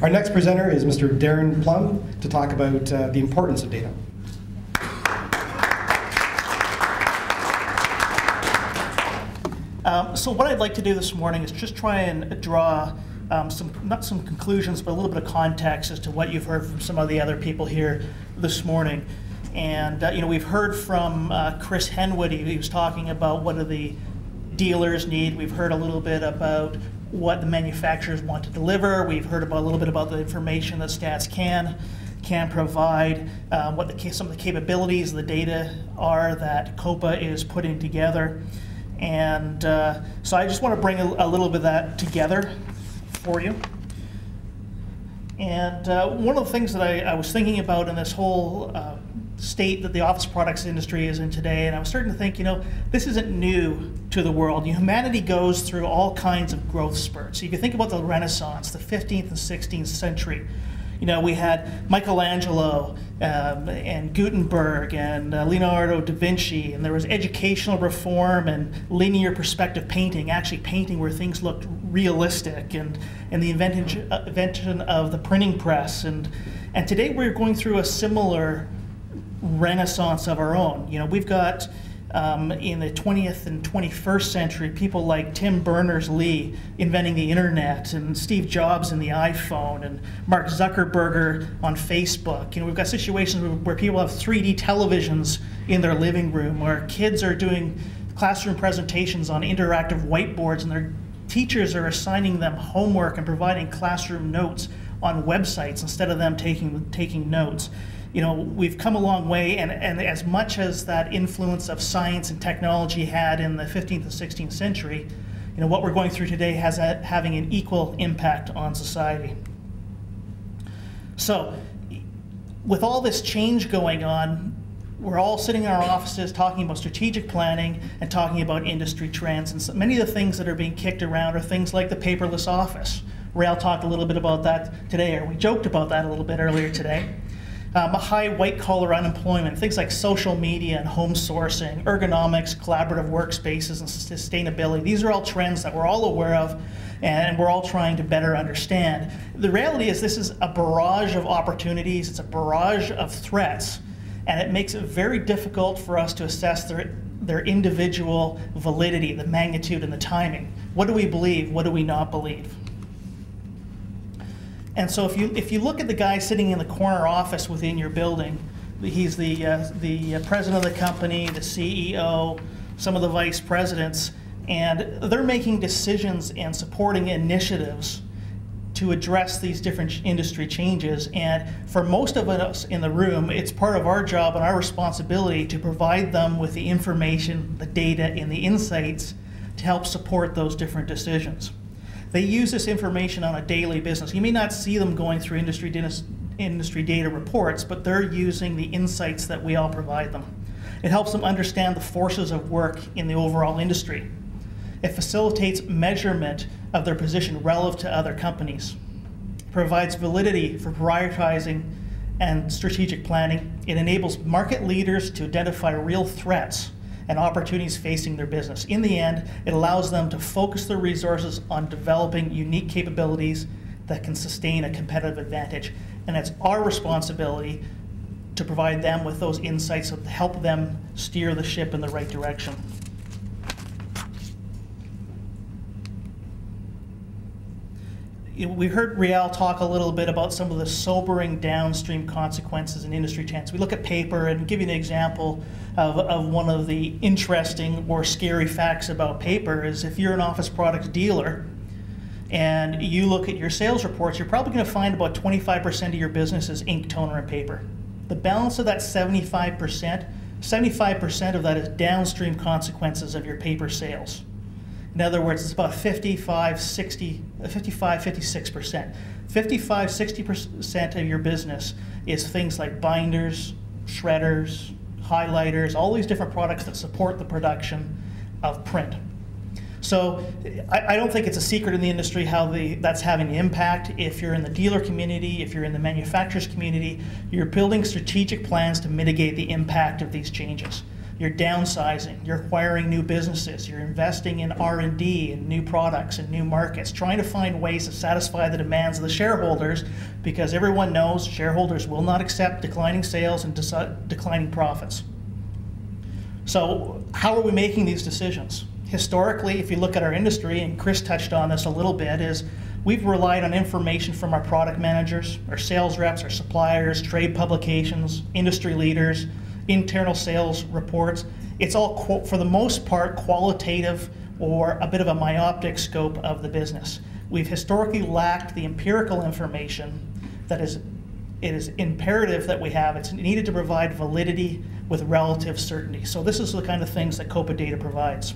Our next presenter is Mr. Darren Plum to talk about the importance of data. So what I'd like to do this morning is just try and draw not some conclusions, but a little bit of context as to what you've heard from some of the other people here this morning. And we've heard from Chris Henwood. He was talking about what do the dealers need. We've heard a little bit about what the manufacturers want to deliver. We've heard about a little bit about the information that Stats can provide, what some of the capabilities of the data are that COPA is putting together. And so I just want to bring a little bit of that together for you. And one of the things that I was thinking about in this whole state that the office products industry is in today, and I was starting to think, this isn't new to the world. Humanity goes through all kinds of growth spurts. If you think about the Renaissance, the 15th and 16th century, we had Michelangelo and Gutenberg and Leonardo da Vinci, and there was educational reform and linear perspective painting, actually painting where things looked realistic, and the invention of the printing press. And today we're going through a similar renaissance of our own. We've got in the 20th and 21st century people like Tim Berners-Lee inventing the internet, and Steve Jobs and the iPhone, and Mark Zuckerberg on Facebook. We've got situations where people have 3D televisions in their living room, where kids are doing classroom presentations on interactive whiteboards, and their teachers are assigning them homework and providing classroom notes on websites instead of them taking notes. We've come a long way, and as much as that influence of science and technology had in the 15th and 16th century, what we're going through today has having an equal impact on society. So, with all this change going on, we're all sitting in our offices talking about strategic planning and talking about industry trends, and so many of the things that are being kicked around are things like the paperless office. Rael talked a little bit about that today, or we joked about that a little bit earlier today. High white-collar unemployment, things like social media and home sourcing, ergonomics, collaborative workspaces, and sustainability. These are all trends that we're all aware of, and we're all trying to better understand. The reality is this is a barrage of opportunities, it's a barrage of threats, and it makes it very difficult for us to assess their individual validity, the magnitude, and the timing. What do we believe? What do we not believe? And so if you look at the guy sitting in the corner office within your building, he's the president of the company, the CEO, some of the vice presidents, and they're making decisions and supporting initiatives to address these different industry changes. And for most of us in the room, it's part of our job and our responsibility to provide them with the information, the data, and the insights to help support those different decisions. They use this information on a daily basis. You may not see them going through industry data reports, but they're using the insights that we all provide them. It helps them understand the forces of work in the overall industry. It facilitates measurement of their position relative to other companies. It provides validity for prioritizing and strategic planning. It enables market leaders to identify real threats and opportunities facing their business. In the end, it allows them to focus their resources on developing unique capabilities that can sustain a competitive advantage. And it's our responsibility to provide them with those insights to help them steer the ship in the right direction. We heard Rael talk a little bit about some of the sobering downstream consequences in industry trends. We look at paper, and give you an example of one of the interesting or scary facts about paper is if you're an office products dealer and you look at your sales reports, you're probably going to find about 25% of your business is ink, toner, and paper. The balance of that 75% of that is downstream consequences of your paper sales. In other words, it's about 56%. 55-60% of your business is things like binders, shredders, highlighters, all these different products that support the production of print. So I don't think it's a secret in the industry how that's having an impact. If you're in the dealer community, if you're in the manufacturers community, you're building strategic plans to mitigate the impact of these changes. You're downsizing, you're acquiring new businesses, you're investing in R&D and new products and new markets, trying to find ways to satisfy the demands of the shareholders, because everyone knows shareholders will not accept declining sales and declining profits. So how are we making these decisions? Historically, if you look at our industry, and Chris touched on this a little bit, is we've relied on information from our product managers, our sales reps, our suppliers, trade publications, industry leaders, internal sales reports. It's all, for the most part, qualitative or a bit of a myopic scope of the business. We've historically lacked the empirical information that it is imperative that we have. It's needed to provide validity with relative certainty. So this is the kind of things that COPA data provides.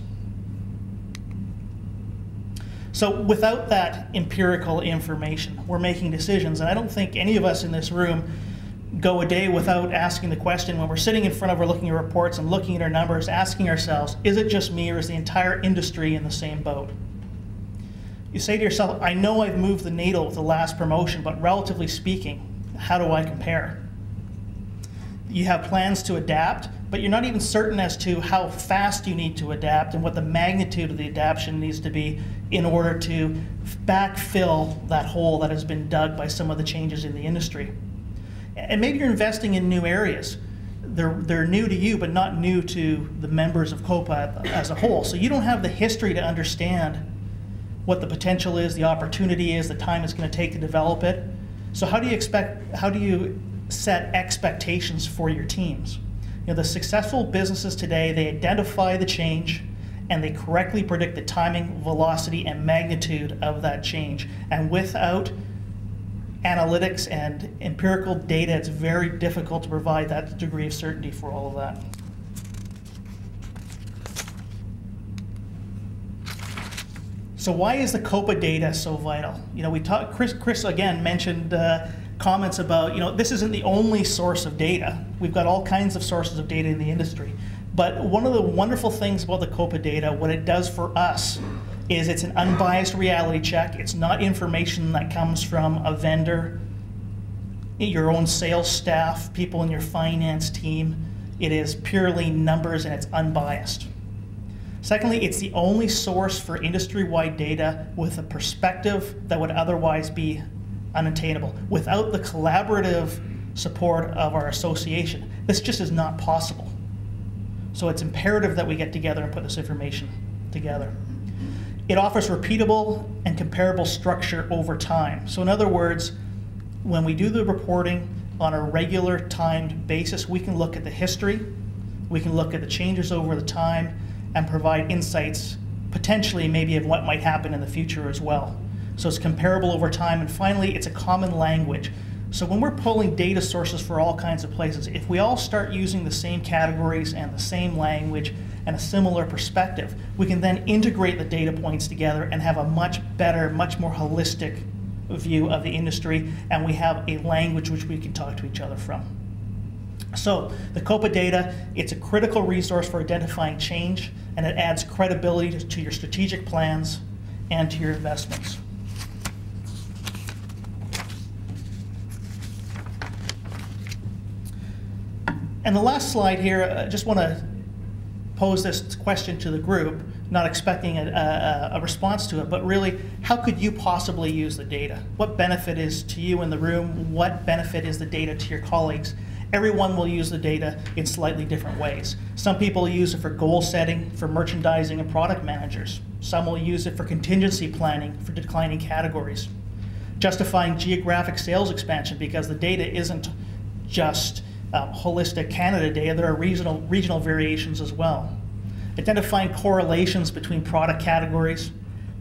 So without that empirical information, we're making decisions, and I don't think any of us in this room go a day without asking the question, when we're sitting in front of our looking at reports and looking at our numbers, asking ourselves, is it just me or is the entire industry in the same boat? You say to yourself, I know I've moved the needle with the last promotion, but relatively speaking, how do I compare? You have plans to adapt, but you're not even certain as to how fast you need to adapt and what the magnitude of the adaptation needs to be in order to backfill that hole that has been dug by some of the changes in the industry. And maybe you're investing in new areas. They're new to you, but not new to the members of COPA as a whole. So you don't have the history to understand what the potential is, the opportunity is, the time it's going to take to develop it. So how do you set expectations for your teams? You know, the successful businesses today, they identify the change and they correctly predict the timing, velocity, and magnitude of that change. And without analytics and empirical data, it's very difficult to provide that degree of certainty for all of that. So why is the COPA data so vital? You know, Chris again mentioned comments about, you know, this isn't the only source of data. We've got all kinds of sources of data in the industry. But one of the wonderful things about the COPA data, what it does for us, is it's an unbiased reality check. It's not information that comes from a vendor, your own sales staff, people in your finance team. It is purely numbers and it's unbiased. Secondly, it's the only source for industry-wide data with a perspective that would otherwise be unattainable. Without the collaborative support of our association, this just is not possible. So it's imperative that we get together and put this information together. It offers repeatable and comparable structure over time. So in other words, when we do the reporting on a regular timed basis, we can look at the history, we can look at the changes over the time, and provide insights, potentially maybe of what might happen in the future as well. So it's comparable over time, and finally, it's a common language. So when we're pulling data sources for all kinds of places, if we all start using the same categories and the same language and a similar perspective, we can then integrate the data points together and have a much better, much more holistic view of the industry, and we have a language which we can talk to each other from. So the COPA data, it's a critical resource for identifying change, and it adds credibility to your strategic plans and to your investments. And the last slide here, I just want to pose this question to the group, not expecting a response to it, but really, how could you possibly use the data? What benefit is to you in the room? What benefit is the data to your colleagues? Everyone will use the data in slightly different ways. Some people use it for goal setting, for merchandising and product managers. Some will use it for contingency planning for declining categories. Justifying geographic sales expansion, because the data isn't just holistic Canada data, there are regional variations as well. Identifying correlations between product categories,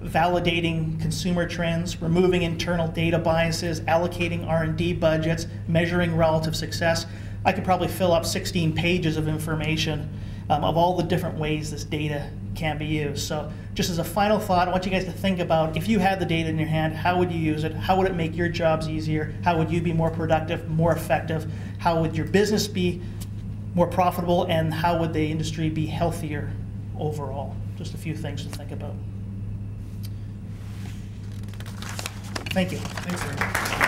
validating consumer trends, removing internal data biases, allocating R&D budgets, measuring relative success. I could probably fill up 16 pages of information of all the different ways this data can be used. So just as a final thought, I want you guys to think about, if you had the data in your hand, how would you use it? How would it make your jobs easier? How would you be more productive, more effective? How would your business be more profitable? And how would the industry be healthier overall? Just a few things to think about. Thank you. Thanks, Aaron.